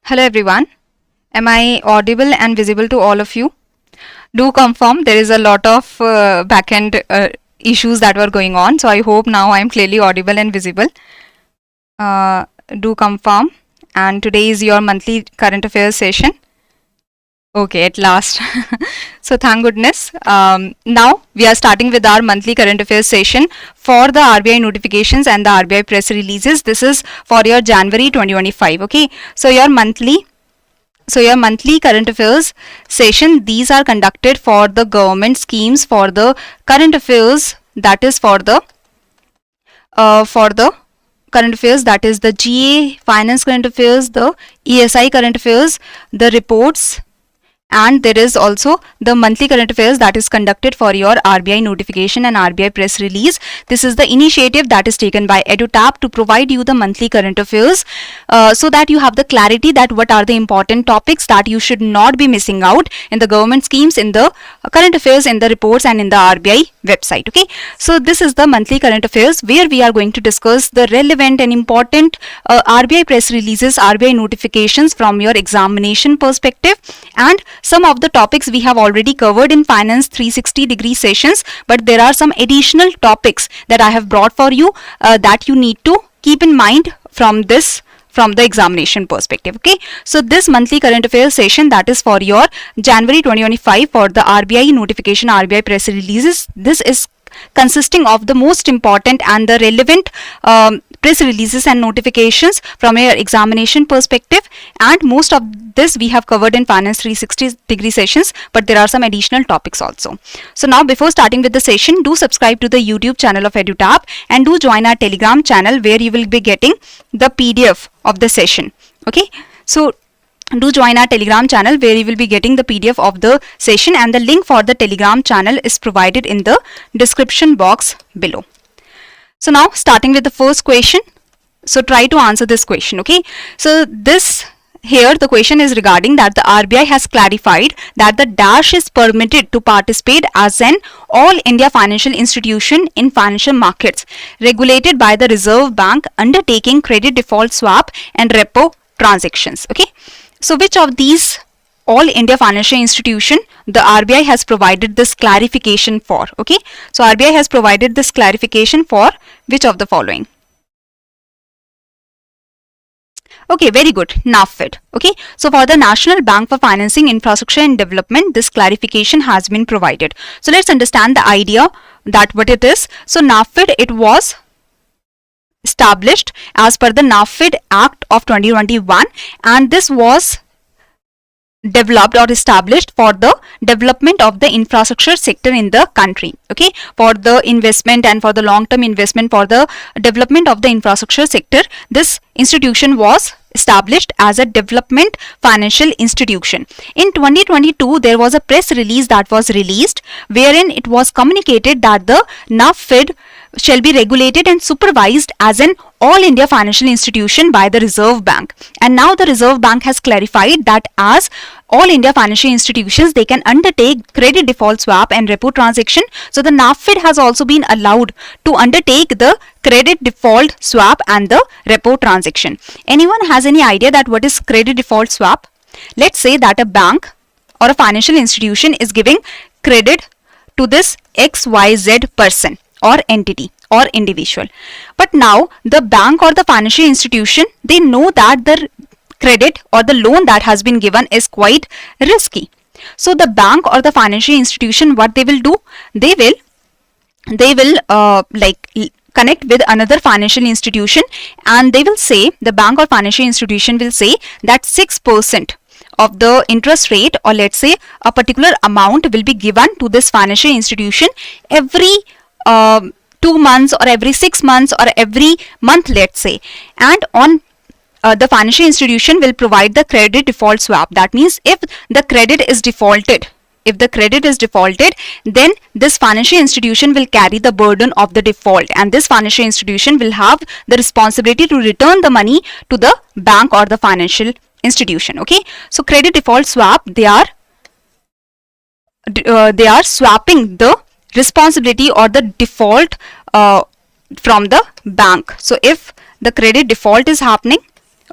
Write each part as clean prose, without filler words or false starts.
Hello everyone. Am I audible and visible to all of you? Do confirm. There is a lot of backend issues that were going on. So I hope now I am clearly audible and visible. Do confirm. And today is your monthly current affairs session. Okay, at last. So thank goodness. Now we are starting with our monthly current affairs session for the RBI notifications and the RBI press releases. This is for your January 2025. Okay, so your monthly current affairs session, these are conducted for the government schemes for the current affairs, that is for the current affairs, that is the GA finance current affairs, the ESI current affairs, the reports, and there is also the monthly current affairs that is conducted for your RBI notification and RBI press release. This is the initiative that is taken by EduTap to provide you the monthly current affairs so that you have the clarity that what are the important topics that you should not be missing out in the government schemes, in the current affairs, in the reports, and in the RBI website. Okay, so this is the monthly current affairs where we are going to discuss the relevant and important RBI press releases, RBI notifications from your examination perspective, and some of the topics we have already covered in Finance 360-degree sessions, but there are some additional topics that I have brought for you that you need to keep in mind from the examination perspective. Okay, so this monthly current affairs session, that is for your January 2025 for the RBI notification, RBI press releases. This is consisting of the most important and the relevant press releases and notifications from your examination perspective, and most of this we have covered in Finance 360-degree sessions, but there are some additional topics also. So now, before starting with the session, do subscribe to the YouTube channel of EduTap and do join our Telegram channel where you will be getting the PDF of the session. Okay, so do join our Telegram channel where you will be getting the PDF of the session, and the link for the Telegram channel is provided in the description box below. So now, starting with the first question. So try to answer this question. Okay, so the question is regarding that the RBI has clarified that the dash is permitted to participate as an all India financial institution in financial markets regulated by the Reserve Bank undertaking credit default swap and repo transactions. Okay, so which of these all India financial institution the RBI has provided this clarification for? Okay, so RBI has provided this clarification for which of the following? Okay, very good. NaBFID. Okay, so for the National Bank for Financing Infrastructure and Development, this clarification has been provided. So let's understand the idea that what it is. So NaBFID, it was established as per the NaBFID Act of 2021, and this was developed or established for the development of the infrastructure sector in the country. Okay, for the investment and for the long-term investment for the development of the infrastructure sector, this institution was established as a development financial institution. In 2022, there was a press release that was released wherein it was communicated that the NaBFID shall be regulated and supervised as an all India financial institution by the Reserve Bank. And now the Reserve Bank has clarified that as all India financial institutions, they can undertake credit default swap and repo transaction. So the NaBFID has also been allowed to undertake the credit default swap and the repo transaction. Anyone has any idea that what is credit default swap? Let's say that a bank or a financial institution is giving credit to this XYZ person or entity or individual, but now the bank or the financial institution, they know that the credit or the loan that has been given is quite risky. So the bank or the financial institution, what they will do, they will connect with another financial institution, and they will say, the bank or financial institution will say that 6% of the interest rate, or let's say a particular amount, will be given to this financial institution every 2 months or every 6 months or every month, let's say, and on the financial institution will provide the credit default swap. That means if the credit is defaulted, then this financial institution will carry the burden of the default, and this financial institution will have the responsibility to return the money to the bank or the financial institution. Okay, so credit default swap, they are swapping the responsibility or the default from the bank. So if the credit default is happening,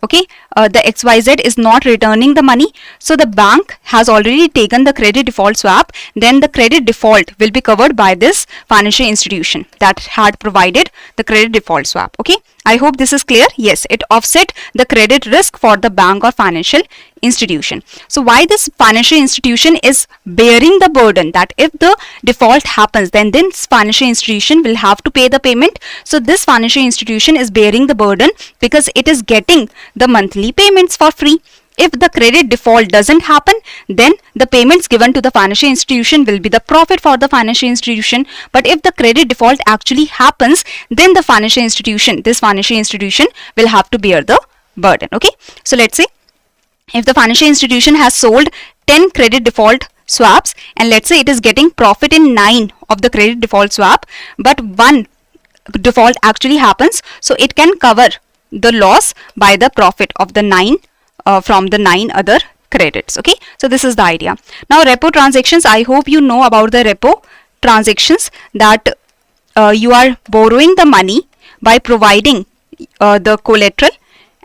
okay, the XYZ is not returning the money, so the bank has already taken the credit default swap, then the credit default will be covered by this financial institution that had provided the credit default swap. Okay, I hope this is clear. Yes, it offset the credit risk for the bank or financial institution. So why this financial institution is bearing the burden that if the default happens, then this financial institution will have to pay the payment. So this financial institution is bearing the burden because it is getting the monthly payments for free. If the credit default doesn't happen, then the payments given to the financial institution will be the profit for the financial institution. But if the credit default actually happens, then the financial institution, this financial institution will have to bear the burden. Okay, so let's say if the financial institution has sold 10 credit default swaps, and let's say it is getting profit in 9 of the credit default swap, but one default actually happens, so it can cover the loss by the profit of the 9 from the 9 other credits. Okay, so this is the idea. Now repo transactions, I hope you know about the repo transactions, that you are borrowing the money by providing the collateral,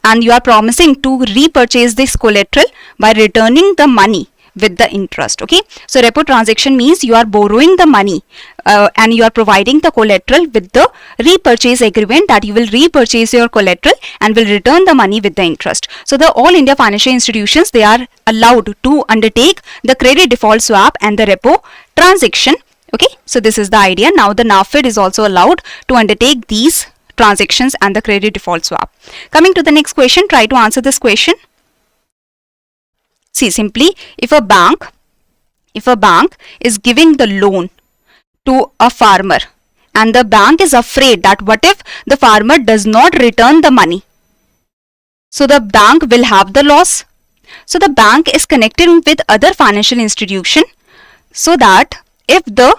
and you are promising to repurchase this collateral by returning the money with the interest. Okay, so repo transaction means you are borrowing the money and you are providing the collateral with the repurchase agreement that you will repurchase your collateral and will return the money with the interest. So the all India financial institutions, they are allowed to undertake the credit default swap and the repo transaction. Okay, so this is the idea. Now the NaBFID is also allowed to undertake these transactions and the credit default swap. Coming to the next question, try to answer this question. See, simply if a bank is giving the loan to a farmer and the bank is afraid that what if the farmer does not return the money, so the bank will have the loss. So the bank is connecting with other financial institution so that if the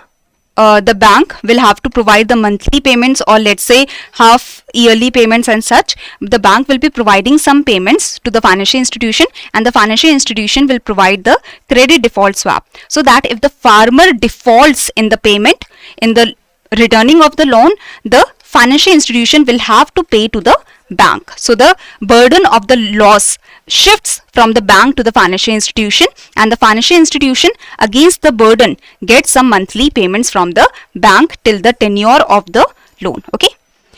bank will have to provide the monthly payments, or let's say half yearly payments and such, the bank will be providing some payments to the financial institution, and the financial institution will provide the credit default swap, so that if the farmer defaults in the payment, in the returning of the loan, the financial institution will have to pay to the bank. So the burden of the loss shifts from the bank to the financial institution, and the financial institution against the burden gets some monthly payments from the bank till the tenure of the loan. Okay,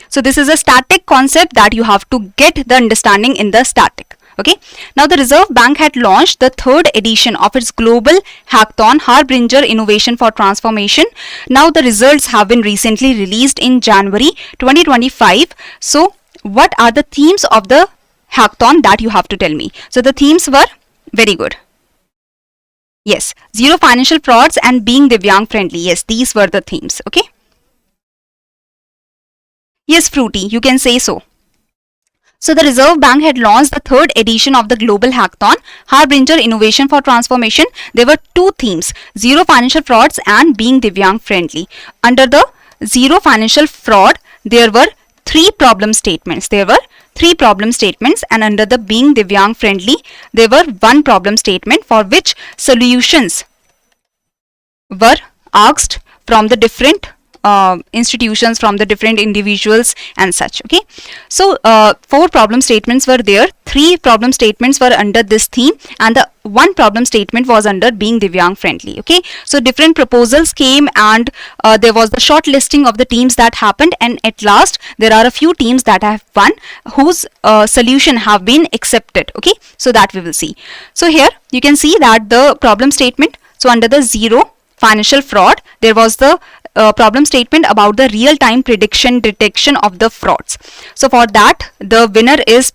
so this is a static concept that you have to get the understanding in the static. Okay, now the Reserve Bank had launched the 3rd edition of its global hackathon, HaRBInger Innovation for Transformation. Now the results have been recently released in January 2025. So what are the themes of the hackathon that you have to tell me? So the themes were very good. Yes, zero financial frauds and being Divyang friendly. Yes, these were the themes. Okay. Yes, Fruity, you can say so. So the Reserve Bank had launched the 3rd edition of the global hackathon, HaRBInger Innovation for Transformation. There were 2 themes, zero financial frauds and being Divyang friendly. Under the zero financial fraud, there were 3 problem statements. And under the being Divyang friendly, there were 1 problem statement for which solutions were asked from the different institutions, from the different individuals and such. Okay, so 4 problem statements were there. 3 problem statements were under this theme, and the 1 problem statement was under being Divyang friendly. Okay, so different proposals came, and there was the short listing of the teams that happened, and at last there are a few teams that have won, whose solution have been accepted. Okay, so that we will see. So here you can see that the problem statement, so under the zero financial fraud, there was the problem statement about the real-time prediction detection of the frauds. So for that, the winner is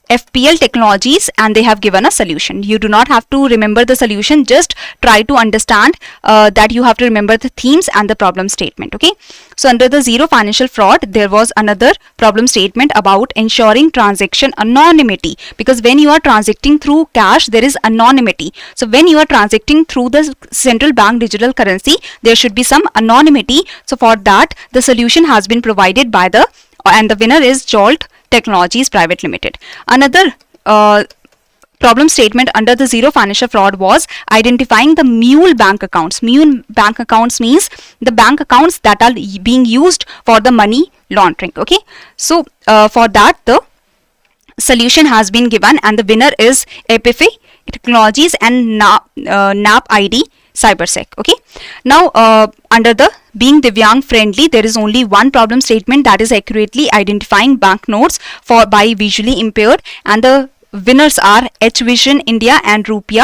FPL Technologies, and they have given a solution. You do not have to remember the solution, just try to understand that you have to remember the themes and the problem statement. Okay, so under the zero financial fraud, there was another problem statement about ensuring transaction anonymity, because when you are transacting through cash, there is anonymity. So when you are transacting through the central bank digital currency, there should be some anonymity. So for that, the solution has been provided by the, and the winner is Jolt Technologies Private Limited. Another problem statement under the zero financial fraud was identifying the mule bank accounts. Mule bank accounts means the bank accounts that are being used for the money laundering. Okay, so for that, the solution has been given, and the winner is AIFI Technologies and NaBFID CyberSec. Okay, now under the being Divyang friendly, there is only one problem statement, that is accurately identifying banknotes by visually impaired, and the winners are H Vision India and Rupee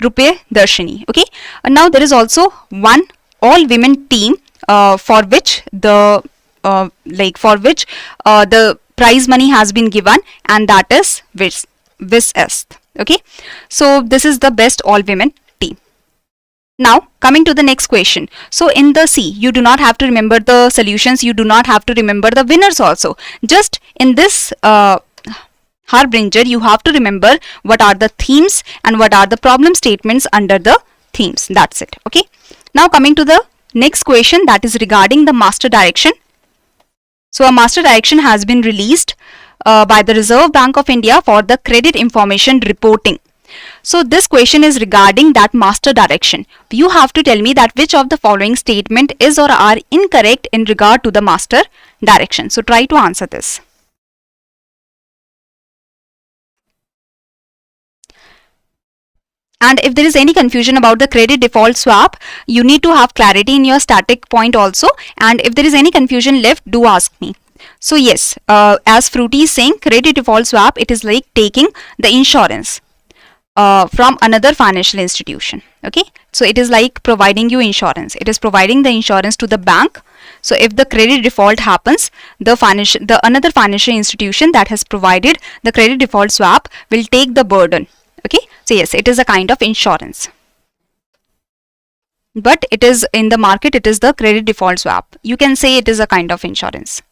Darshini. Okay, now there is also one all women team for which the the prize money has been given, and that is WISEST. Okay, so this is the best all women team. Now coming to the next question. So in the C, you do not have to remember the solutions, you do not have to remember the winners also. Just in this HaRBInger, you have to remember what are the themes and what are the problem statements under the themes. That's it. Okay, now coming to the next question, that is regarding the master direction. So a master direction has been released by the Reserve Bank of India for the credit information reporting. So this question is regarding that master direction. You have to tell me that which of the following statement is or are incorrect in regard to the master direction. So try to answer this. And if there is any confusion about the credit default swap, you need to have clarity in your static point also. And if there is any confusion left, do ask me. So yes, as Fruity is saying, credit default swap, it is like taking the insurance from another financial institution. Okay, so it is like providing you insurance. It is providing the insurance to the bank. So if the credit default happens, the another financial institution that has provided the credit default swap will take the burden. Okay, so yes, it is a kind of insurance, but it is in the market, it is the credit default swap. You can say it is a kind of insurance.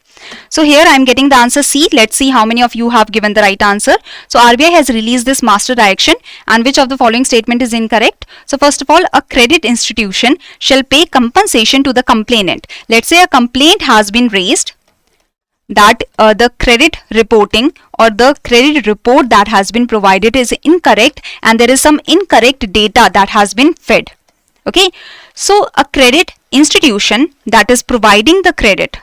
So here I am getting the answer C. Let's see how many of you have given the right answer. So RBI has released this master direction, and which of the following statement is incorrect? So first of all, a credit institution shall pay compensation to the complainant. Let's say a complaint has been raised that the credit reporting or the credit report that has been provided is incorrect, and there is some incorrect data that has been fed. Okay, so a credit institution that is providing the credit,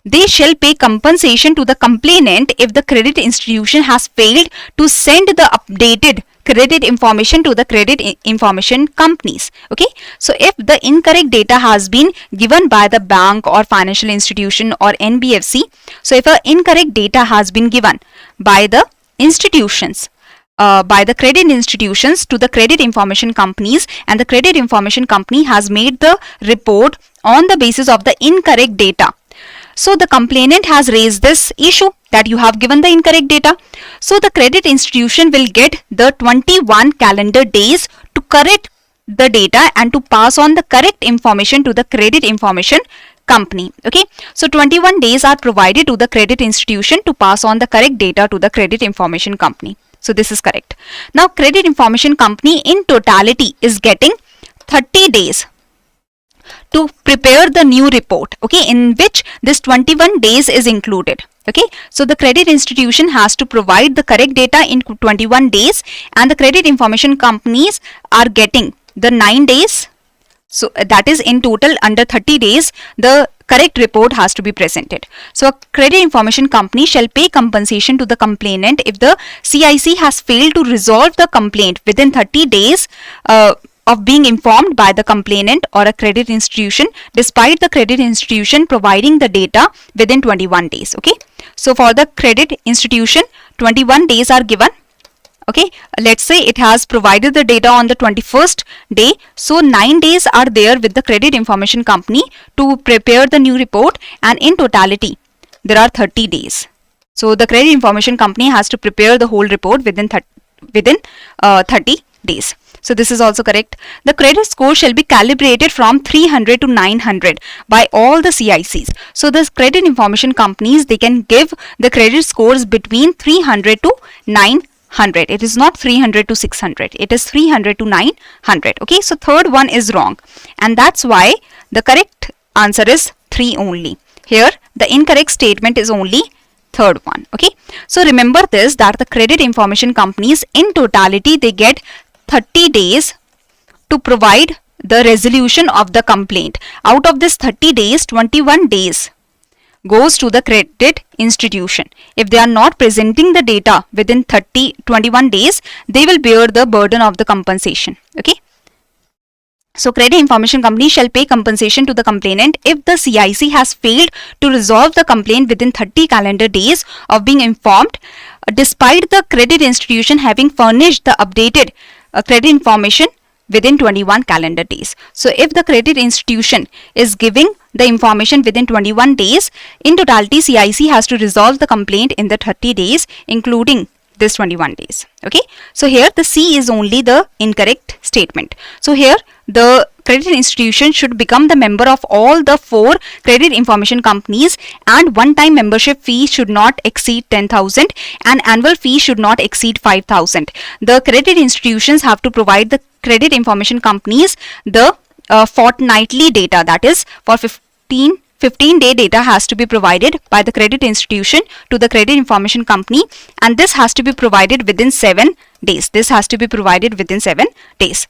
they shall pay compensation to the complainant if the credit institution has failed to send the updated credit information to the credit information companies. Okay, so if the incorrect data has been given by the bank or financial institution or NBFC, so if an incorrect data has been given by the institutions, by the credit institutions to the credit information companies, and the credit information company has made the report on the basis of the incorrect data, so the complainant has raised this issue that you have given the incorrect data. So the credit institution will get the 21 calendar days to correct the data and to pass on the correct information to the credit information company. Okay, so 21 days are provided to the credit institution to pass on the correct data to the credit information company. So this is correct. Now credit information company in totality is getting 30 days to prepare the new report, okay, in which this 21 days is included. Okay, so the credit institution has to provide the correct data in 21 days, and the credit information companies are getting the 9 days. So that is in total under 30 days the correct report has to be presented. So a credit information company shall pay compensation to the complainant if the CIC has failed to resolve the complaint within 30 days of being informed by the complainant or a credit institution, despite the credit institution providing the data within 21 days. Okay, so for the credit institution 21 days are given. Okay, let's say it has provided the data on the 21st day, so 9 days are there with the credit information company to prepare the new report, and in totality there are 30 days. So the credit information company has to prepare the whole report within 30 days. So this is also correct. The credit score shall be calibrated from 300 to 900 by all the CICs. So the credit information companies, they can give the credit scores between 300 to 900. It is not 300 to 600. It is 300 to 900. Okay, so third one is wrong, and that's why the correct answer is 3 only. Here the incorrect statement is only third one. Okay, so remember this, that the credit information companies in totality they get 30 days to provide the resolution of the complaint. Out of this 30 days, 21 days goes to the credit institution. If they are not presenting the data within 21 days, they will bear the burden of the compensation. Okay. So credit information company shall pay compensation to the complainant if the CIC has failed to resolve the complaint within 30 calendar days of being informed, despite the credit institution having furnished the updated credit information within 21 calendar days. So if the credit institution is giving the information within 21 days, in totality CIC has to resolve the complaint in the 30 days, including this 21 days. Okay. So here the C is only the incorrect statement. So here the credit institution should become the member of all the 4 credit information companies, and one-time membership fee should not exceed 10,000 and annual fee should not exceed 5,000. The credit institutions have to provide the credit information companies the fortnightly data, that is for 15-day data has to be provided by the credit institution to the credit information company, and this has to be provided within 7 days. This has to be provided within 7 days.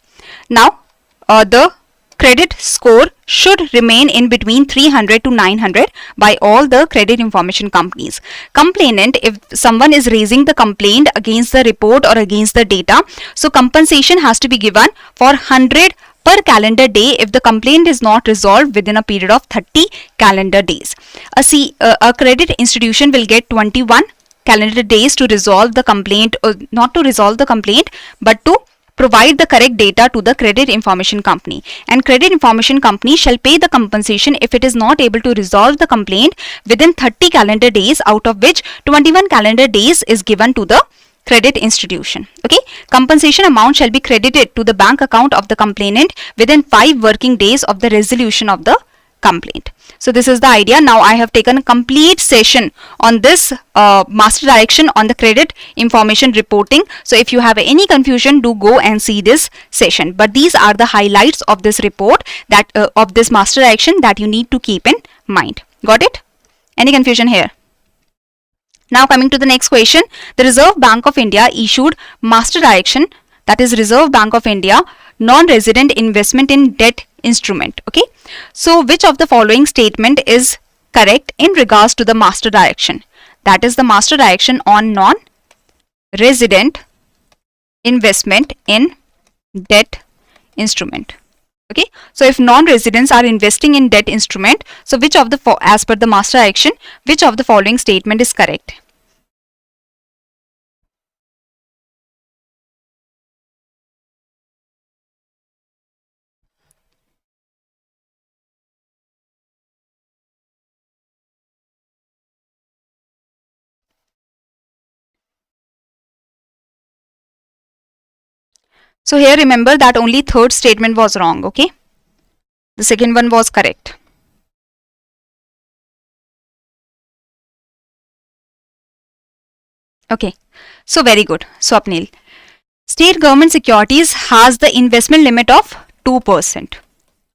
Now, the credit score should remain in between 300 to 900 by all the credit information companies. Complainant, if someone is raising the complaint against the report or against the data, so compensation has to be given for 100 per calendar day if the complaint is not resolved within a period of 30 calendar days. A credit institution will get 21 calendar days to resolve the complaint, not to resolve the complaint, but to provide the correct data to the credit information company, and credit information company shall pay the compensation if it is not able to resolve the complaint within 30 calendar days, out of which 21 calendar days is given to the credit institution. Okay. Compensation amount shall be credited to the bank account of the complainant within 5 working days of the resolution of the complaint. So this is the idea. Now I have taken a complete session on this master direction on the credit information reporting. So if you have any confusion, do go and see this session. But these are the highlights of this report, that of this master direction, that you need to keep in mind. Got it? Any confusion here? Now coming to the next question, the Reserve Bank of India issued master direction, that is Reserve Bank of India non-resident investment in debt instrument. Okay. So which of the following statement is correct in regards to the master direction? That is the master direction on non-resident investment in debt instrument. Okay. So if non-residents are investing in debt instrument, so which of the, as per the master direction, which of the following statement is correct? So here remember that only third statement was wrong. Okay. The second one was correct. Okay. So very good. Swapnil. State government securities has the investment limit of 2%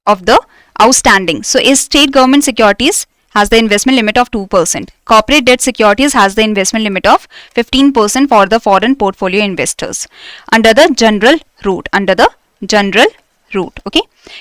of the outstanding. So is state government securities has the investment limit of 2%. Corporate debt securities has the investment limit of 15% for the foreign portfolio investors under the general route. Okay.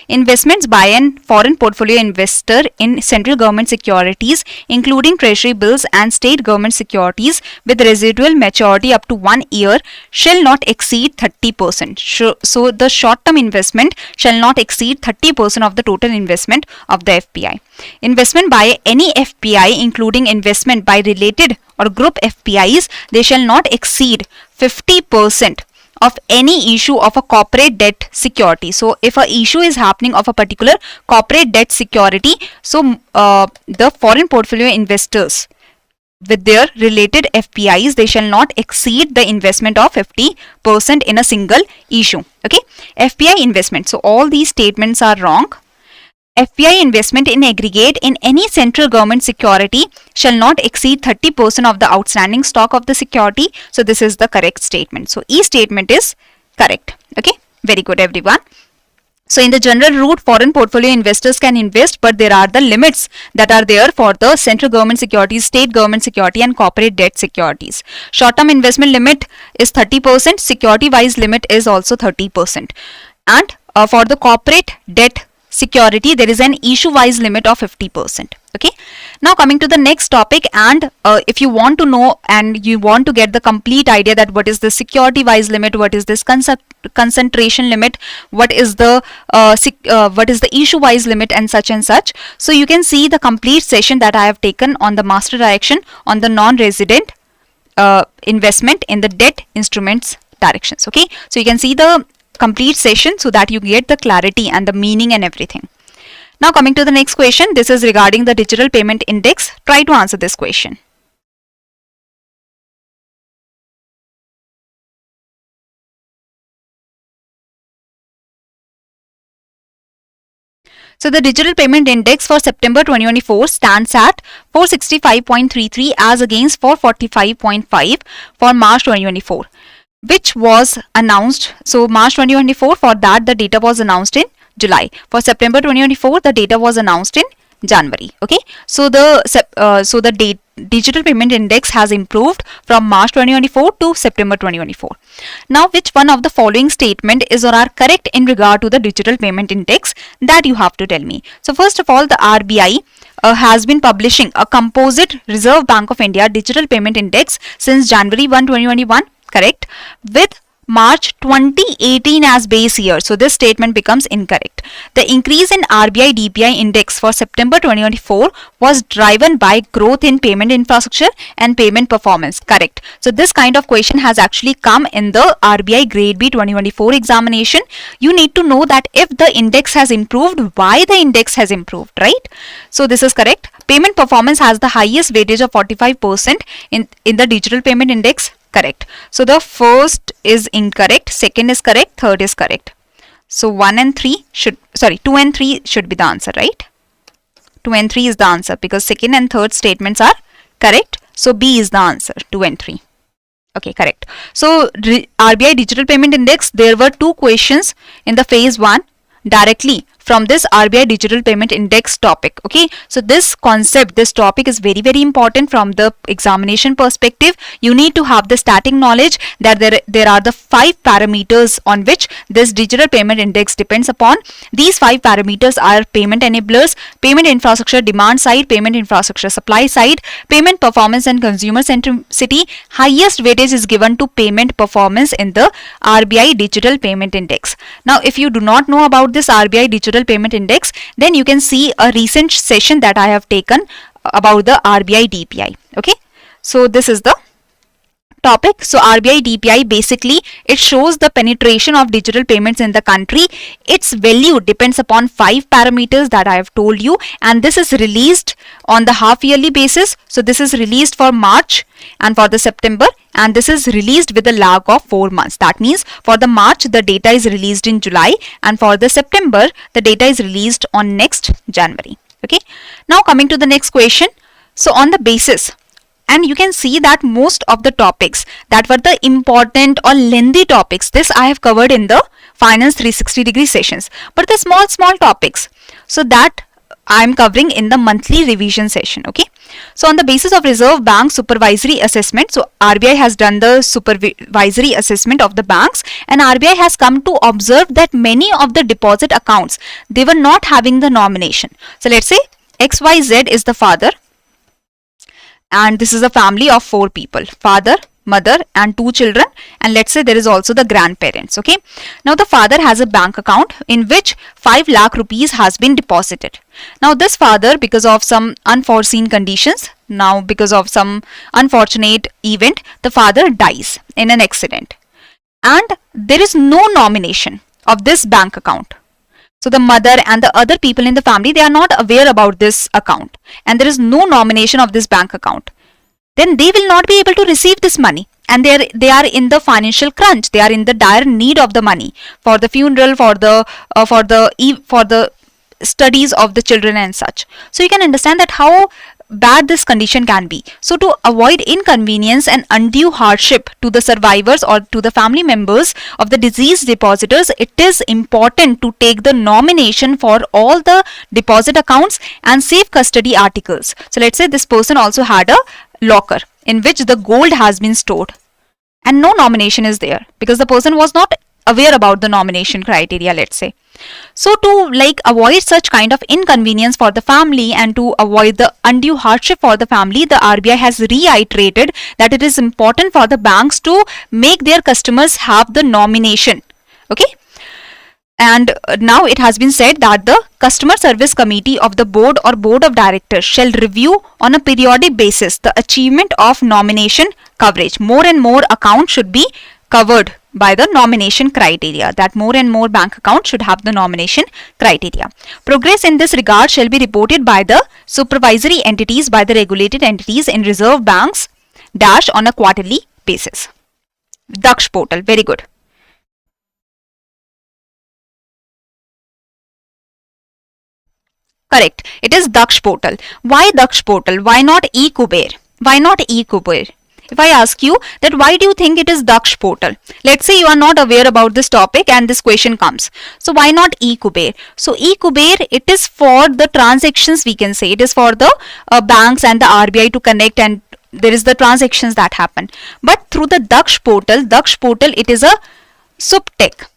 Investments by an foreign portfolio investor in central government securities, including treasury bills and state government securities with residual maturity up to 1 year, shall not exceed 30%. So the short-term investment shall not exceed 30% of the total investment of the FPI. Investment by any FPI, including investment by related or group FPIs, they shall not exceed 50% of any issue of a corporate debt security. So if a issue is happening of a particular corporate debt security, so the foreign portfolio investors with their related FPIs, they shall not exceed the investment of 50% in a single issue. Okay. FPI investment. So all these statements are wrong. FPI investment in aggregate in any central government security shall not exceed 30% of the outstanding stock of the security. So this is the correct statement. So E statement is correct. Okay. Very good, everyone. So in the general route, foreign portfolio investors can invest, but there are the limits that are there for the central government securities, state government security and corporate debt securities. Short-term investment limit is 30%. Security-wise limit is also 30%. And for the corporate debt security, there is an issue-wise limit of 50%. Okay, now coming to the next topic, and if you want to know and you want to get the complete idea that what is the security wise limit, what is this concentration limit, what is the issue wise limit, and such, so you can see the complete session that I have taken on the master direction on the non-resident investment in the debt instruments directions. Okay, so you can see the complete session so that you get the clarity and the meaning and everything. Now coming to the next question, this is regarding the digital payment index. Try to answer this question. So the digital payment index for September 2024 stands at 465.33 as against 445.5 for March 2024, which was announced. So March 2024, for that the data was announced in July. For September 2024, the data was announced in January. Okay, so the digital payment index has improved from March 2024 to September 2024. Now, which one of the following statement is or are correct in regard to the digital payment index, that you have to tell me. So first of all, the RBI has been publishing a composite Reserve Bank of India digital payment index since January 1, 2021, correct, with March 2018 as base year. So this statement becomes incorrect. The increase in RBI DPI index for September 2024 was driven by growth in payment infrastructure and payment performance. Correct. So this kind of question has actually come in the RBI Grade B 2024 examination. You need to know that if the index has improved, why the index has improved, right? So this is correct. Payment performance has the highest weightage of 45% in the digital payment index. Correct. So the first is incorrect, second is correct, third is correct. So 2 and 3 should be the answer, right? 2 and 3 is the answer because second and third statements are correct. So B is the answer, 2 and 3. Okay, correct. So RBI Digital Payment Index, there were 2 questions in the phase 1 directly from this RBI Digital Payment Index topic. Okay, so this concept, this topic is very, very important from the examination perspective. You need to have the static knowledge that there are the 5 parameters on which this Digital Payment Index depends upon. These 5 parameters are payment enablers, payment infrastructure demand side, payment infrastructure supply side, payment performance and consumer centricity. Highest weightage is given to payment performance in the RBI Digital Payment Index. Now, if you do not know about this RBI Digital Payment Index, then you can see a recent session that I have taken about the RBI DPI. Okay, so this is the topic. So RBI DPI, basically it shows the penetration of digital payments in the country. Its value depends upon 5 parameters that I have told you, and this is released on the half yearly basis. So this is released for March and for the September, and this is released with a lag of 4 months. That means for the March the data is released in July, and for the September the data is released on next January. Okay, now coming to the next question. So on the basis, and you can see that most of the topics that were the important or lengthy topics, this I have covered in the Finance 360-degree sessions, but the small topics, so that I am covering in the monthly revision session. Okay, so on the basis of Reserve Bank supervisory assessment, so RBI has done the supervisory assessment of the banks, and RBI has come to observe that many of the deposit accounts, they were not having the nomination. So let's say XYZ is the father, and this is a family of 4 people, father, mother and 2 children, and let's say there is also the grandparents. Okay, now the father has a bank account in which 5 lakh rupees has been deposited. Now this father, because of some unforeseen conditions, now because of some unfortunate event, the father dies in an accident, and there is no nomination of this bank account. So the mother and the other people in the family, they are not aware about this account, and there is no nomination of this bank account. Then they will not be able to receive this money, and they are in the financial crunch. They are in the dire need of the money for the funeral, for the studies of the children and such. So you can understand that how bad this condition can be. So to avoid inconvenience and undue hardship to the survivors or to the family members of the deceased depositors, it is important to take the nomination for all the deposit accounts and safe custody articles. So let's say this person also had a locker in which the gold has been stored, and no nomination is there because the person was not aware about the nomination criteria, let's say. So to like avoid such kind of inconvenience for the family and to avoid the undue hardship for the family, the RBI has reiterated that it is important for the banks to make their customers have the nomination. Okay. And now it has been said that the customer service committee of the board or board of directors shall review on a periodic basis the achievement of nomination coverage. More and more accounts should be covered by the nomination criteria, that more and more bank accounts should have the nomination criteria. Progress in this regard shall be reported by the supervisory entities, by the regulated entities in reserve banks dash on a quarterly basis. Daksh portal, very good. Correct, it is Daksh portal. Why Daksh portal? Why not eKuber? Why not eKuber? If I ask you that why do you think it is Daksh portal? Let's say you are not aware about this topic and this question comes. So why not eKuber? So eKuber, it is for the transactions, we can say. It is for the banks and the RBI to connect, and there is the transactions that happen. But through the Daksh portal, it is a SupTech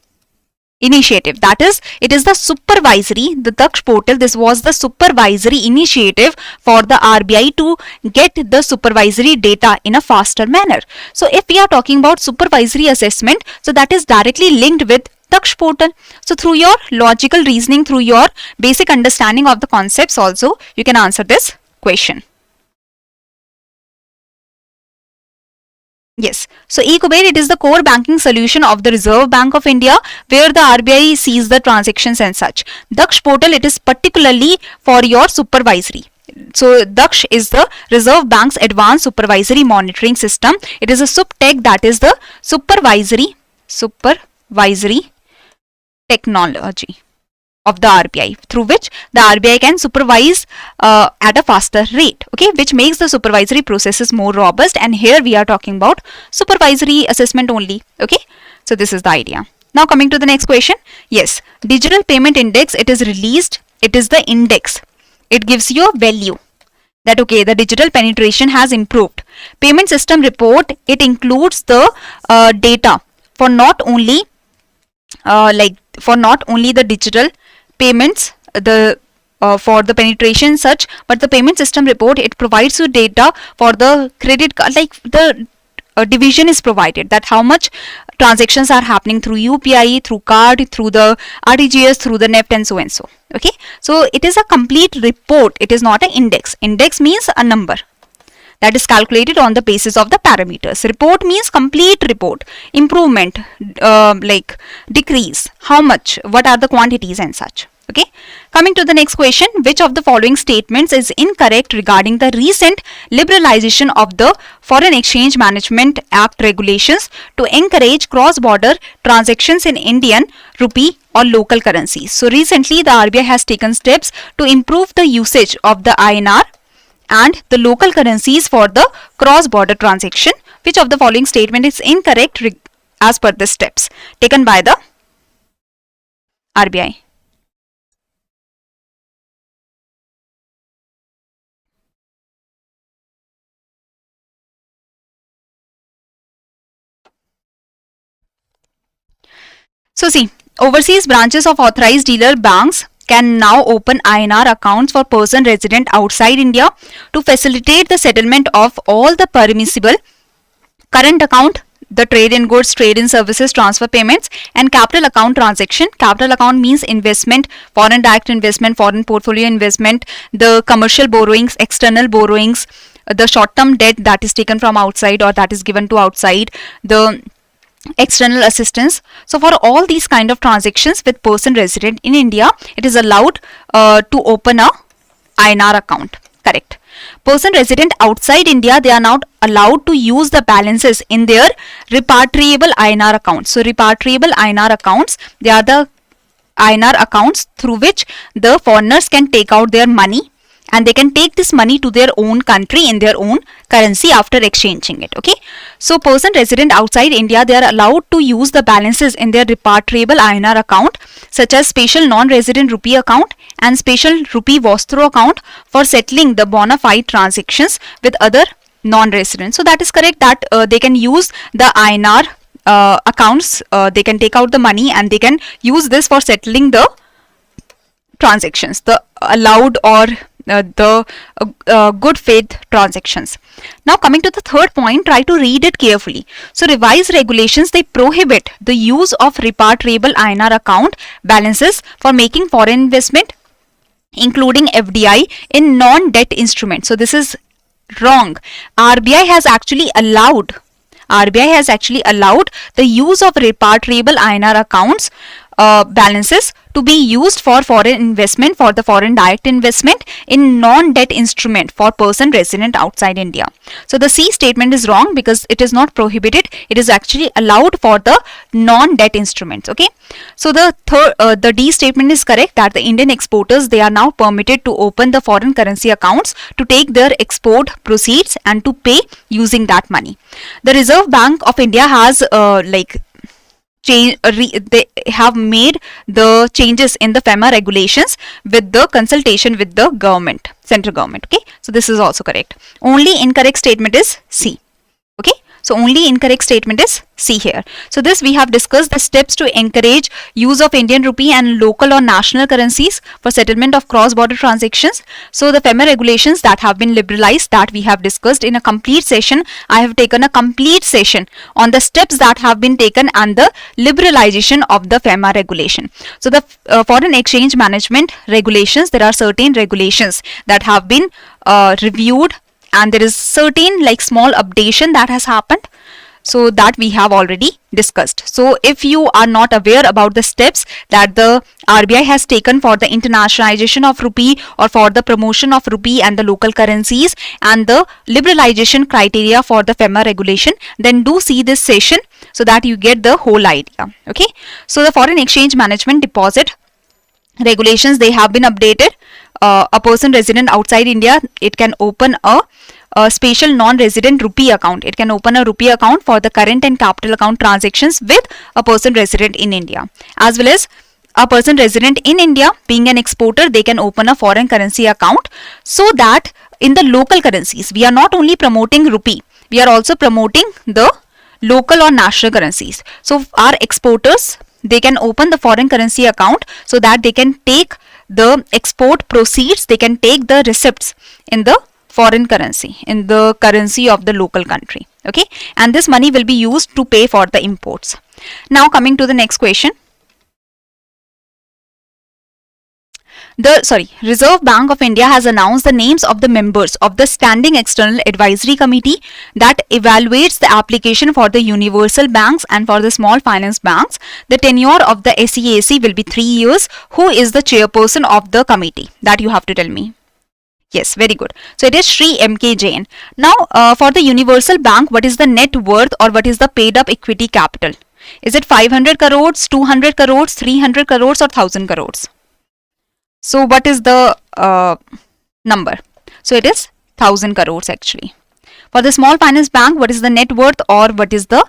initiative. That is, it is the supervisory, the Daksh portal, this was the supervisory initiative for the RBI to get the supervisory data in a faster manner. So if we are talking about supervisory assessment, so that is directly linked with Daksh portal. So through your logical reasoning, through your basic understanding of the concepts also, you can answer this question. Yes, so eKuber, it is the core banking solution of the Reserve Bank of India, where the RBI sees the transactions and such. Daksh portal, it is particularly for your supervisory. So Daksh is the Reserve Bank's advanced supervisory monitoring system. It is a SupTech, that is the supervisory technology of the RBI, through which the RBI can supervise at a faster rate, okay, which makes the supervisory processes more robust. And here we are talking about supervisory assessment only, okay. So this is the idea. Now coming to the next question. Yes, digital payment index, it is released. It is the index. It gives you a value that, okay, the digital penetration has improved. Payment system report, it includes the data for not only the digital payments, for the penetration such, but the payment system report, it provides you data for the credit card, like the division is provided, that how much transactions are happening through UPI, through card, through the RTGS, through the NEFT, and so and so. Okay, so it is a complete report. It is not an index. Index means a number that is calculated on the basis of the parameters. Report means complete report, improvement, like decrease, how much, what are the quantities and such. Okay, coming to the next question. Which of the following statements is incorrect regarding the recent liberalization of the Foreign Exchange Management Act regulations to encourage cross-border transactions in Indian rupee or local currencies? So recently the RBI has taken steps to improve the usage of the INR and the local currencies for the cross-border transaction. Which of the following statement is incorrect as per the steps taken by the RBI? So see, overseas branches of authorized dealer banks can now open INR accounts for person resident outside India to facilitate the settlement of all the permissible current account, the trade in goods, trade in services, transfer payments, and capital account transaction. Capital account means investment, foreign direct investment, foreign portfolio investment, the commercial borrowings, external borrowings, the short-term debt that is taken from outside or that is given to outside, the external assistance. So for all these kind of transactions with person resident in India, it is allowed to open a INR account. Correct. Person resident outside India, they are not allowed to use the balances in their repatriable INR accounts. So repatriable INR accounts, they are the INR accounts through which the foreigners can take out their money, and they can take this money to their own country in their own currency after exchanging it. Okay, so person resident outside India, they are allowed to use the balances in their repatriable INR account, such as special non-resident rupee account and special rupee Vostro account, for settling the bona fide transactions with other non-residents. So that is correct, that they can use the INR accounts, they can take out the money and they can use this for settling the transactions, the allowed or the good faith transactions. Now coming to the third point, try to read it carefully. So revised regulations, they prohibit the use of repatriable INR account balances for making foreign investment, including FDI, in non-debt instruments. So this is wrong. RBI has actually allowed the use of repatriable INR accounts balances to be used for foreign investment, for the foreign direct investment in non-debt instrument for person resident outside India. So the C statement is wrong because it is not prohibited, it is actually allowed for the non-debt instruments. Okay, so the D statement is correct, that the Indian exporters, they are now permitted to open the foreign currency accounts to take their export proceeds and to pay using that money. The Reserve Bank of India has they have made the changes in the FEMA regulations with the consultation with the government, central government. Okay, so this is also correct. Only incorrect statement is C. Okay, so only incorrect statement is C here. So this we have discussed the steps to encourage use of Indian rupee and local or national currencies for settlement of cross-border transactions. So the FEMA regulations that have been liberalized, that we have discussed in a complete session. I have taken a complete session on the steps that have been taken and the liberalization of the FEMA regulation. So the foreign exchange management regulations, there are certain regulations that have been reviewed, and there is certain small updation that has happened. So that we have already discussed. So if you are not aware about the steps that the RBI has taken for the internationalization of rupee or for the promotion of rupee and the local currencies and the liberalization criteria for the FEMA regulation, then do see this session so that you get the whole idea. Okay, so the foreign exchange management deposit regulations, they have been updated. A person resident outside India, it can open a special non-resident rupee account. It can open a rupee account for the current and capital account transactions with a person resident in India. As well as a person resident in India being an exporter, they can open a foreign currency account, so that in the local currencies, we are not only promoting rupee, we are also promoting the local or national currencies. So our exporters, they can open the foreign currency account so that they can take the export proceeds, they can take the receipts in the foreign currency, in the currency of the local country. Okay, and this money will be used to pay for the imports. Now coming to the next question. The Reserve Bank of India has announced the names of the members of the Standing External Advisory Committee that evaluates the application for the universal banks and for the small finance banks. The tenure of the SEAC will be 3 years. Who is the chairperson of the committee? That you have to tell me. Yes, very good. So it is Shri M.K. Jain. Now for the universal bank, what is the net worth or what is the paid up equity capital? Is it 500 crores, 200 crores, 300 crores or 1000 crores? So what is the number? So it is 1000 crores actually. For the small finance bank, what is the net worth or what is the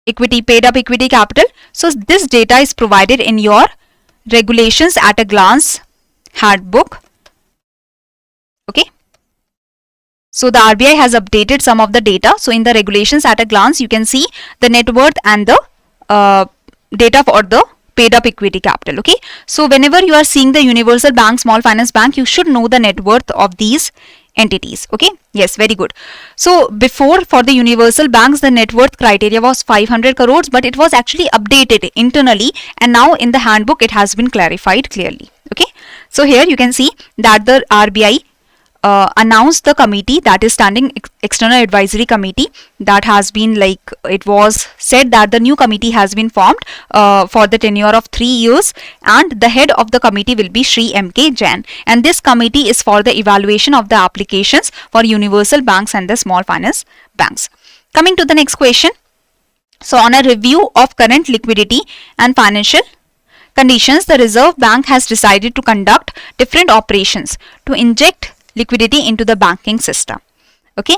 equity, paid up equity capital? So this data is provided in your regulations at a glance handbook. Okay, so the RBI has updated some of the data. So in the regulations at a glance, you can see the net worth and the data for the paid up equity capital. Okay, so whenever you are seeing the universal bank, small finance bank, you should know the net worth of these entities. Okay, yes, very good. So before, for the universal banks, the net worth criteria was 500 crores, but it was actually updated internally, and now in the handbook it has been clarified clearly. Okay, so here you can see that the RBI announced the committee, that is Standing External Advisory Committee, that has been it was said that the new committee has been formed for the tenure of 3 years, and the head of the committee will be Shri M.K. Jain, and this committee is for the evaluation of the applications for universal banks and the small finance banks. Coming to the next question. So on a review of current liquidity and financial conditions, the Reserve Bank has decided to conduct different operations to inject liquidity into the banking system. Okay,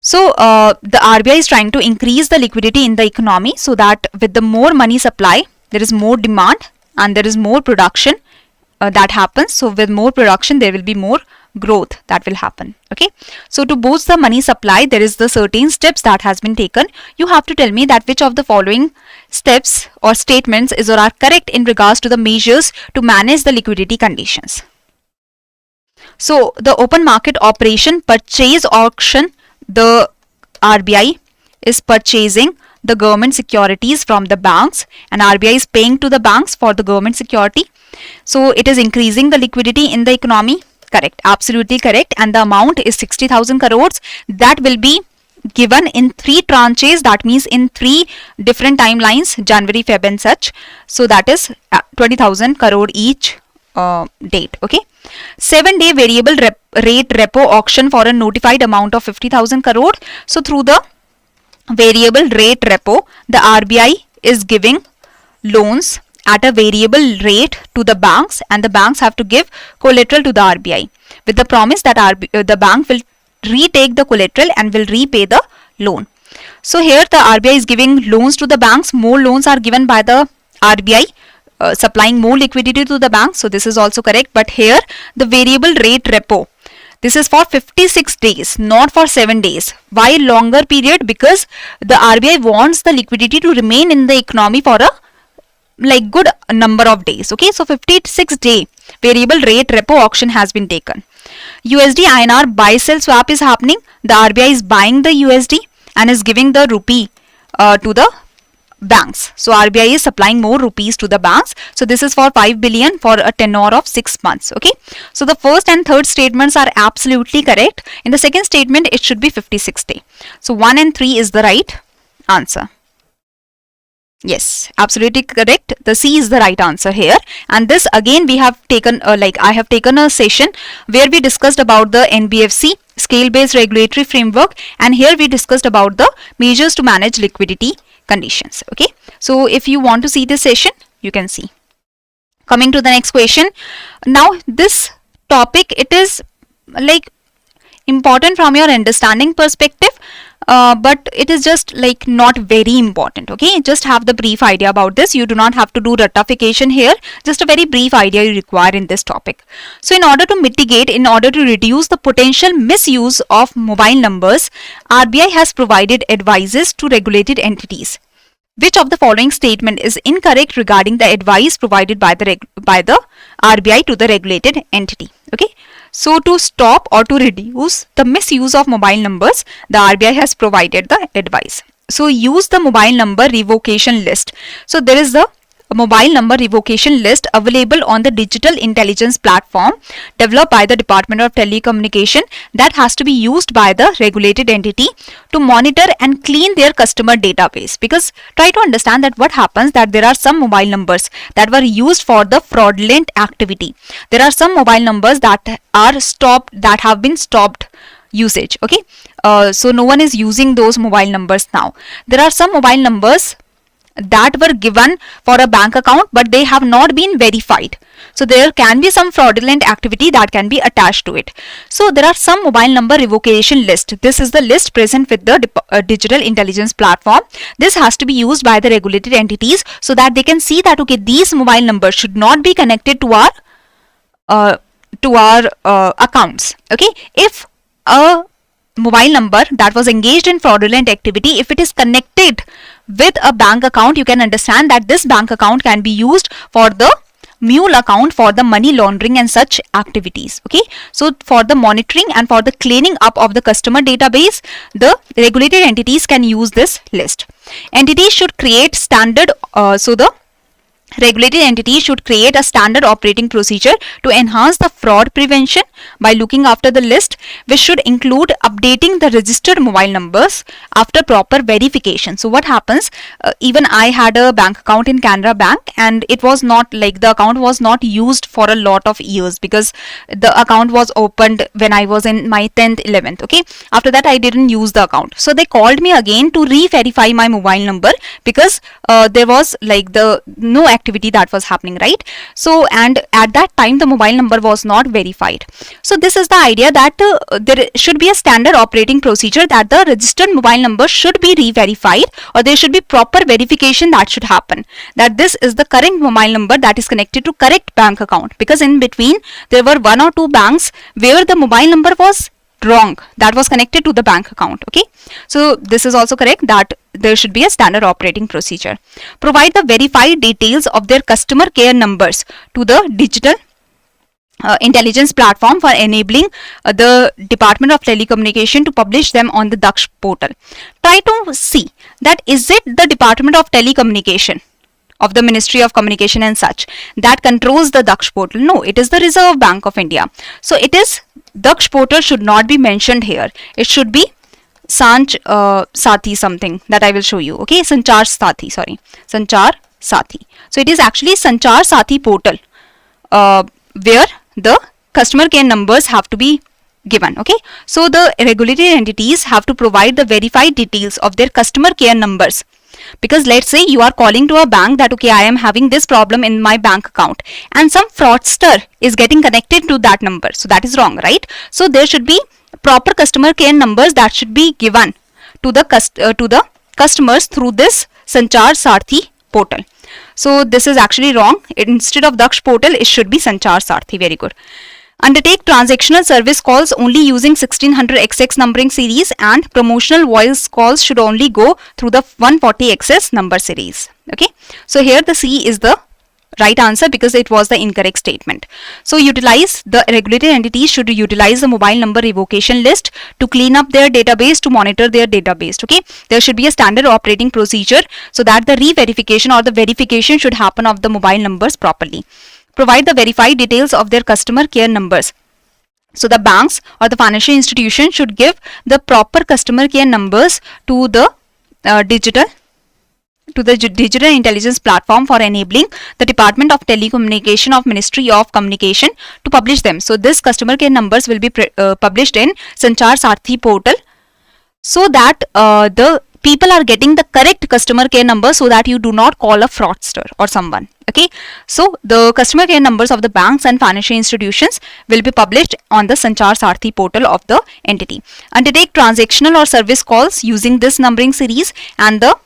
so the RBI is trying to increase the liquidity in the economy, so that with the more money supply, there is more demand and there is more production that happens. So with more production, there will be more growth that will happen. Okay, so to boost the money supply, there is the certain steps that has been taken. You have to tell me that which of the following steps or statements is or are correct in regards to the measures to manage the liquidity conditions. So the open market operation purchase auction, the RBI is purchasing the government securities from the banks and RBI is paying to the banks for the government security. So it is increasing the liquidity in the economy. Correct, absolutely correct. And the amount is 60,000 crores that will be given in 3 tranches, that means in 3 different timelines, January, Feb and such. So that is 20,000 crore each date. Okay, 7-day variable rate repo auction for a notified amount of 50,000 crore. So through the variable rate repo, the RBI is giving loans at a variable rate to the banks and the banks have to give collateral to the RBI with the promise that the bank will retake the collateral and will repay the loan. So here the RBI is giving loans to the banks, more loans are given by the RBI, supplying more liquidity to the banks. So this is also correct, but here the variable rate repo, this is for 56 days, not for 7 days. Why longer period? Because the RBI wants the liquidity to remain in the economy for a good number of days. Okay, so 56-day variable rate repo auction has been taken. USD INR buy sell swap is happening. The RBI is buying the USD and is giving the rupee to the banks. So RBI is supplying more rupees to the banks. So this is for 5 billion for a tenure of 6 months. Okay, so the first and third statements are absolutely correct. In the second statement it should be 56 day. So 1 and 3 is the right answer. Yes, absolutely correct. The C is the right answer here. And this again we have taken I have taken a session where we discussed about the NBFC scale based regulatory framework, and here we discussed about the measures to manage liquidity conditions. Okay, so if you want to see this session, you can see. Coming to the next question. Now this topic, it is important from your understanding perspective, but it is just not very important. Okay, just have the brief idea about this. You do not have to do ratification here, just a very brief idea you require in this topic. So in order to mitigate, in order to reduce the potential misuse of mobile numbers, RBI has provided advices to regulated entities. Which of the following statement is incorrect regarding the advice provided by the RBI to the regulated entity? Okay, so to stop or to reduce the misuse of mobile numbers, the RBI has provided the advice. So use the mobile number revocation list. So there is the mobile number revocation list available on the digital intelligence platform developed by the Department of Telecommunication that has to be used by the regulated entity to monitor and clean their customer database. Because try to understand that what happens, that there are some mobile numbers that were used for the fraudulent activity. There are some mobile numbers that are stopped, that have been stopped usage. Okay, so no one is using those mobile numbers now. There are some mobile numbers that were given for a bank account but they have not been verified. So there can be some fraudulent activity that can be attached to it. So there are some mobile number revocation list. This is the list present with the digital intelligence platform. This has to be used by the regulated entities so that they can see that okay, these mobile numbers should not be connected to our accounts. Okay, if a mobile number that was engaged in fraudulent activity, if it is connected with a bank account, you can understand that this bank account can be used for the mule account for the money laundering and such activities. Okay, so for the monitoring and for the cleaning up of the customer database, the regulated entities can use this list. Entities should create standard, so the regulated entities should create a standard operating procedure to enhance the fraud prevention by looking after the list, which should include updating the registered mobile numbers after proper verification. So what happens, even I had a bank account in Canara Bank and it was not the account was not used for a lot of years because the account was opened when I was in my 10th 11th. Okay, after that I didn't use the account, so they called me again to re-verify my mobile number because there was no activity activity that was happening, right? So, and at that time the mobile number was not verified. So this is the idea that there should be a standard operating procedure that the registered mobile number should be re-verified, or there should be proper verification that should happen, that this is the correct mobile number that is connected to correct bank account, because in between there were 1 or 2 banks where the mobile number was wrong, that was connected to the bank account. Okay, so this is also correct, that there should be a standard operating procedure. Provide the verified details of their customer care numbers to the digital intelligence platform for enabling the Department of Telecommunication to publish them on the Daksh portal. Try to see that is it the Department of Telecommunication of the Ministry of Communication and such that controls the Daksh portal. No, it is the Reserve Bank of India. So it is Daksh portal should not be mentioned here. It should be Sanch Sathi something that I will show you. Okay, Sanchar Sathi, sorry, Sanchar Sathi. So it is actually Sanchar Sathi portal where the customer care numbers have to be given. Okay, so the regulatory entities have to provide the verified details of their customer care numbers. Because let's say you are calling to a bank that okay, I am having this problem in my bank account, and some fraudster is getting connected to that number, so that is wrong, right? So there should be proper customer care numbers that should be given to the customers through this Sanchar Sathi portal. So this is actually wrong. Instead of Daksh portal, it should be Sanchar Sathi. Very good. Undertake transactional service calls only using 1600XX numbering series, and promotional voice calls should only go through the 140XX number series. Okay, so here the C is the right answer because it was the incorrect statement. So utilize the regulatory entities should utilize the mobile number revocation list to clean up their database, to monitor their database. Okay, there should be a standard operating procedure so that the re-verification or the verification should happen of the mobile numbers properly. Provide the verified details of their customer care numbers. So the banks or the financial institution should give the proper customer care numbers to the digital intelligence platform for enabling the Department of Telecommunication of Ministry of Communication to publish them. So this customer care numbers will be published in Sanchar Sathi portal, so that the people are getting the correct customer care number, so that you do not call a fraudster or someone. Okay, so the customer care numbers of the banks and financial institutions will be published on the Sanchar Sathi portal of the entity. Undertake transactional or service calls using this numbering series, and the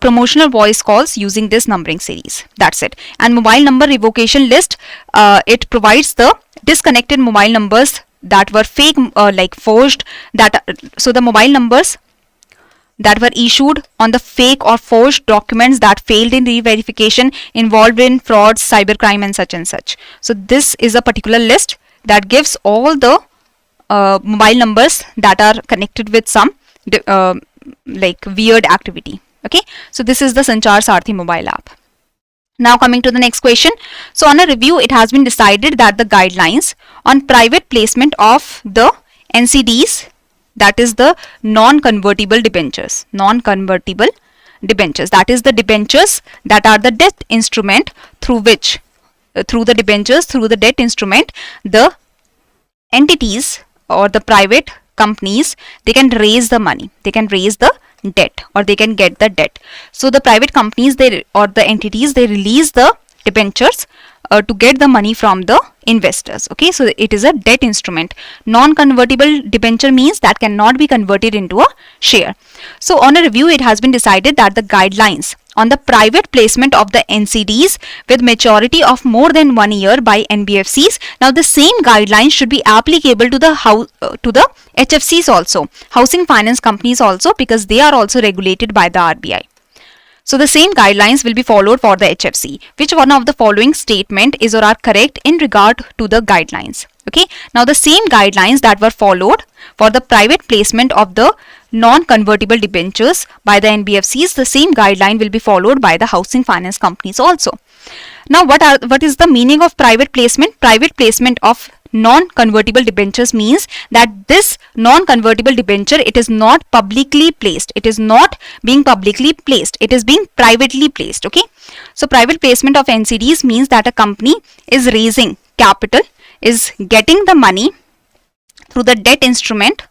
promotional voice calls using this numbering series. That's it. And mobile number revocation list, it provides the disconnected mobile numbers that were fake, like forged, so the mobile numbers that were issued on the fake or forged documents that failed in re-verification, involved in frauds, cybercrime and such. So this is a particular list that gives all the mobile numbers that are connected with some like weird activity. Okay, so this is the Sanchar Sathi mobile app. Now coming to the next question. So on a review, it has been decided that the guidelines on private placement of the NCDs, that is the non-convertible debentures. Non-convertible debentures, that is the debentures that are the debt instrument through which, through the debentures, through the debt instrument, the entities or the private companies, they can raise the money, they can raise the debt, or they can get the debt. So the private companies, they or the entities, they release the debentures to get the money from the investors. Okay, so it is a debt instrument. Non-convertible debenture means that cannot be converted into a share. So on a review, it has been decided that the guidelines on the private placement of the NCDs with maturity of more than 1 year by NBFCs, now the same guidelines should be applicable to the HFCs also, housing finance companies also, because they are also regulated by the RBI. So the same guidelines will be followed for the HFC. Which one of the following statement is or are correct in regard to the guidelines? Okay, now the same guidelines that were followed for the private placement of the non-convertible debentures by the NBFCs, the same guideline will be followed by the housing finance companies also. Now what is the meaning of private placement? Private placement of non-convertible debentures means that this non-convertible debenture, it is not publicly placed, it is not being publicly placed, it is being privately placed. Okay, so private placement of NCDs means that a company is raising capital, is getting the money through the debt instrument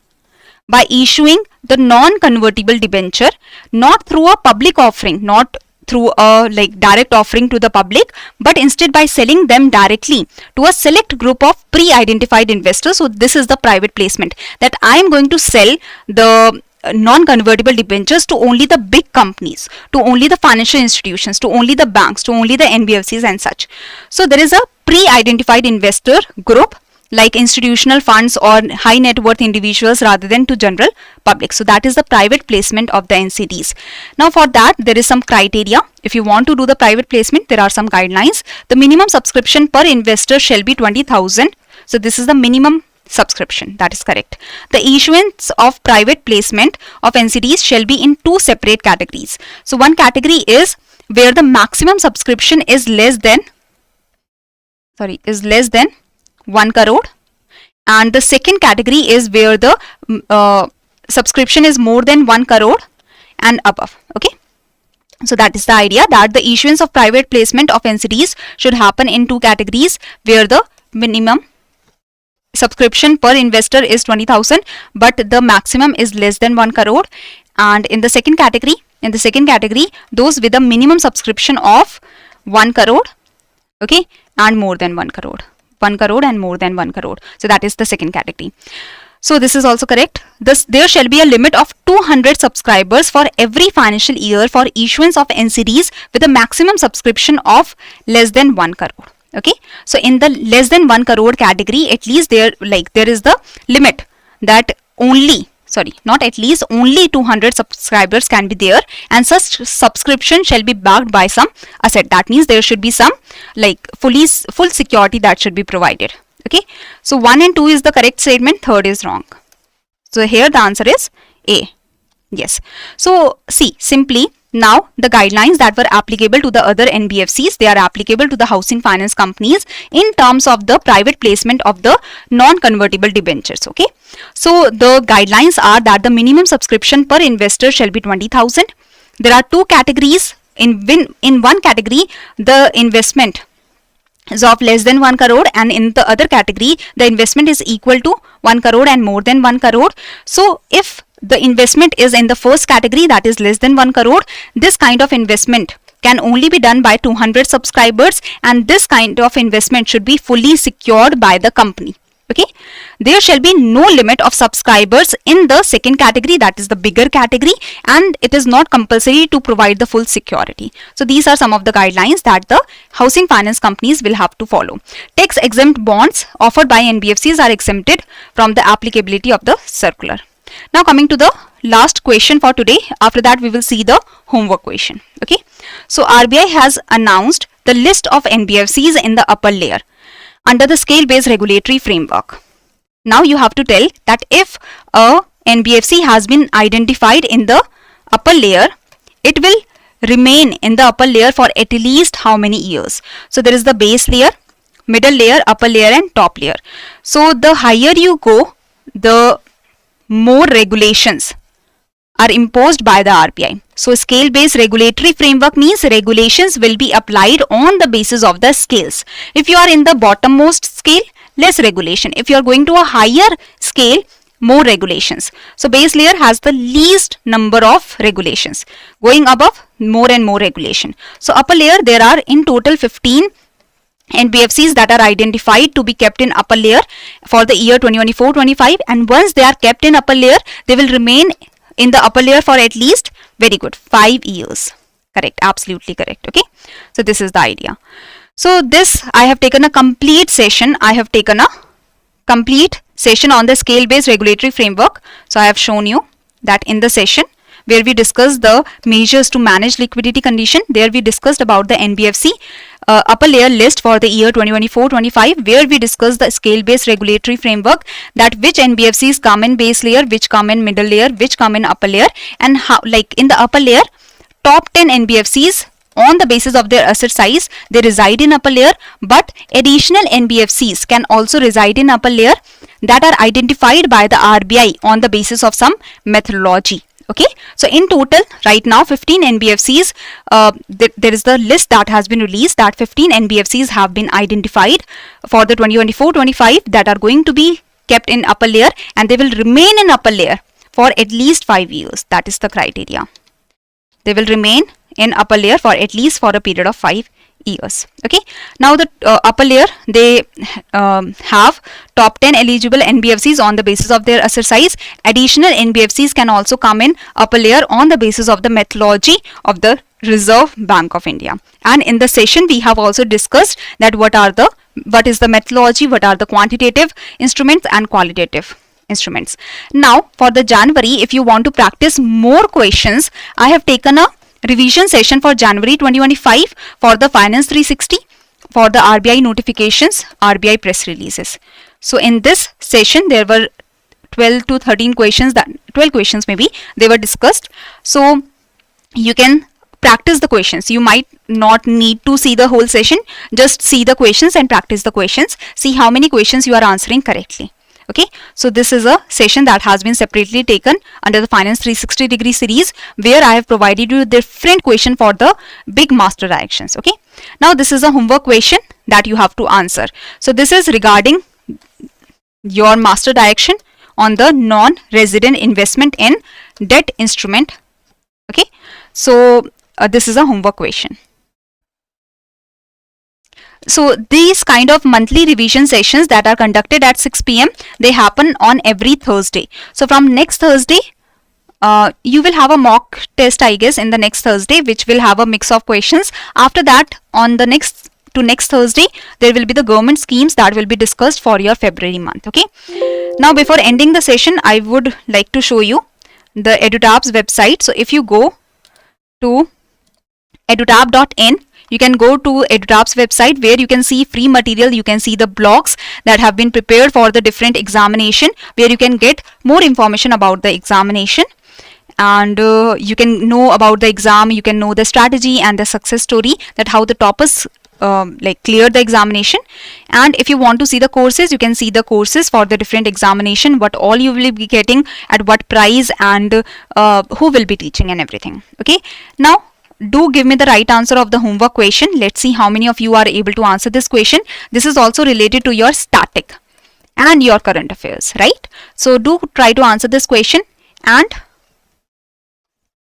by issuing the non-convertible debenture, not through a public offering, not through a like direct offering to the public, but instead by selling them directly to a select group of pre-identified investors. So this is the private placement, that I am going to sell the non-convertible debentures to only the big companies, to only the financial institutions, to only the banks, to only the NBFCs and such. So there is a pre-identified investor group like institutional funds or high net worth individuals rather than to general public. So that is the private placement of the NCDs. Now for that there is some criteria. If you want to do the private placement, there are some guidelines. The minimum subscription per investor shall be 20,000. So this is the minimum subscription, that is correct. The issuance of private placement of NCDs shall be in two separate categories. So one category is where the maximum subscription is less than 1 crore, and the second category is where the subscription is more than 1 crore and above. Okay, so that is the idea, that the issuance of private placement of NCDs should happen in two categories where the minimum subscription per investor is 20,000 but the maximum is less than 1 crore, and in the second category those with a minimum subscription of 1 crore, okay, and more than 1 crore, 1 crore and more than 1 crore. So that is the second category. So this is also correct. There shall be a limit of 200 subscribers for every financial year for issuance of NCDs with a maximum subscription of less than 1 crore. Okay, so in the less than 1 crore category, at least there is the limit that only 200 subscribers can be there, and such subscription shall be backed by some asset. That means there should be some like full security that should be provided. Okay, so 1 and 2 is the correct statement, third is wrong. So here the answer is A. Yes. So see, simply now the guidelines that were applicable to the other NBFCs, they are applicable to the housing finance companies in terms of the private placement of the non-convertible debentures. Okay, so the guidelines are that the minimum subscription per investor shall be 20,000. There are two categories. In one category the investment is of less than 1 crore, and in the other category the investment is equal to 1 crore and more than 1 crore. So if the investment is in the first category, that is less than 1 crore, this kind of investment can only be done by 200 subscribers, and this kind of investment should be fully secured by the company. Okay, there shall be no limit of subscribers in the second category, that is the bigger category, and it is not compulsory to provide the full security. So these are some of the guidelines that the housing finance companies will have to follow. Tax exempt bonds offered by NBFCs are exempted from the applicability of the circular. Now coming to the last question for today. After that we will see the homework question. Okay, so RBI has announced the list of NBFCs in the upper layer under the scale-based regulatory framework. Now you have to tell that if a NBFC has been identified in the upper layer, it will remain in the upper layer for at least how many years? So there is the base layer, middle layer, upper layer and top layer. So the higher you go, the more regulations are imposed by the RBI. So scale-based regulatory framework means regulations will be applied on the basis of the scales. If you are in the bottommost scale, less regulation. If you are going to a higher scale, more regulations. So base layer has the least number of regulations. Going above, more and more regulation. So upper layer, there are in total 15 NBFCs that are identified to be kept in upper layer for the year 2024-25, and once they are kept in upper layer, they will remain in the upper layer for at least, very good, 5 years. Correct, absolutely correct. Okay, so this is the idea. So this, I have taken a complete session. I have taken a complete session on the scale-based regulatory framework. So I have shown you that in the session where we discussed the measures to manage liquidity condition, there we discussed about the NBFC upper layer list for the year 2024-25, where we discussed the scale-based regulatory framework, that which NBFCs come in base layer, which come in middle layer, which come in upper layer, and how, like in the upper layer, top 10 NBFCs on the basis of their asset size, they reside in upper layer, but additional NBFCs can also reside in upper layer that are identified by the RBI on the basis of some methodology. Okay, so in total right now 15 NBFCs, there is the list that has been released, that 15 NBFCs have been identified for the 2024-25 that are going to be kept in upper layer, and they will remain in upper layer for at least 5 years. That is the criteria. They will remain in upper layer for at least for a period of 5 years. Okay, now the upper layer, they have top 10 eligible NBFCs on the basis of their asset size. Additional NBFCs can also come in upper layer on the basis of the methodology of the Reserve Bank of India. And in the session we have also discussed that what is the methodology, what are the quantitative instruments and qualitative instruments. Now for the January, if you want to practice more questions, I have taken a revision session for January 2025 for the Finance 360, for the RBI notifications, RBI press releases. So in this session there were 12 to 13 questions, 12 questions maybe, they were discussed. So you can practice the questions. You might not need to see the whole session, just see the questions and practice the questions. See how many questions you are answering correctly. Okay, so this is a session that has been separately taken under the Finance 360 degree series, where I have provided you different question for the big master directions. Okay, now this is a homework question that you have to answer. So this is regarding your master direction on the non-resident investment in debt instrument. Okay, so this is a homework question. So these kind of monthly revision sessions that are conducted at 6 p.m. they happen on every Thursday. So from next Thursday, you will have a mock test, I guess, in the next Thursday, which will have a mix of questions. After that, on the next Thursday, there will be the government schemes that will be discussed for your February month. Okay. Now before ending the session, I would like to show you the EduTap's website. So if you go to edutap.in, you can go to EduTap's website, where you can see free material, you can see the blogs that have been prepared for the different examination, where you can get more information about the examination, and you can know about the exam, you can know the strategy and the success story, that how the toppers cleared the examination. And if you want to see the courses, you can see the courses for the different examination, what all you will be getting, at what price, and who will be teaching and everything. Okay, now do give me the right answer of the homework question. Let's see how many of you are able to answer this question. This is also related to your static and your current affairs, right? So do try to answer this question, and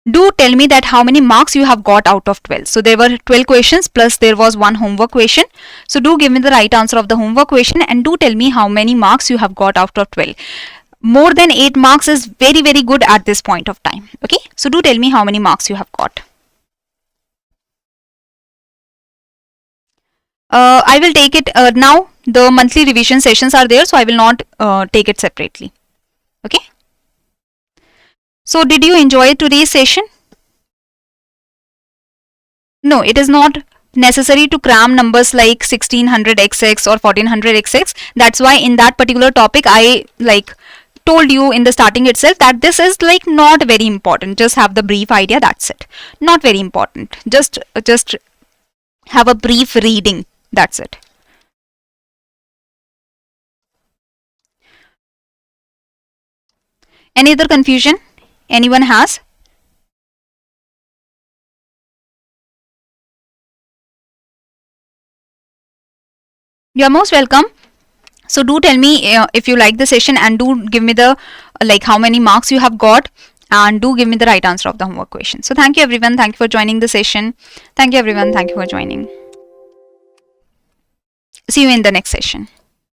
do tell me that how many marks you have got out of 12. So there were 12 questions plus there was one homework question. So do give me the right answer of the homework question, and do tell me how many marks you have got out of 12. More than 8 marks is very, very good at this point of time. Okay, so do tell me how many marks you have got. I will take it now. The monthly revision sessions are there, so I will not take it separately. Okay. So did you enjoy today's session? No, it is not necessary to cram numbers like 1600xx or 1400xx. That's why in that particular topic I told you in the starting itself that this is not very important. Just have the brief idea, that's it. Not very important. Just have a brief reading. That's it. Any other confusion anyone has? You're most welcome. So do tell me if you like the session, and do give me the how many marks you have got, and do give me the right answer of the homework question. So thank you everyone. Thank you for joining the session. Thank you everyone. Thank you for joining. See you in the next session.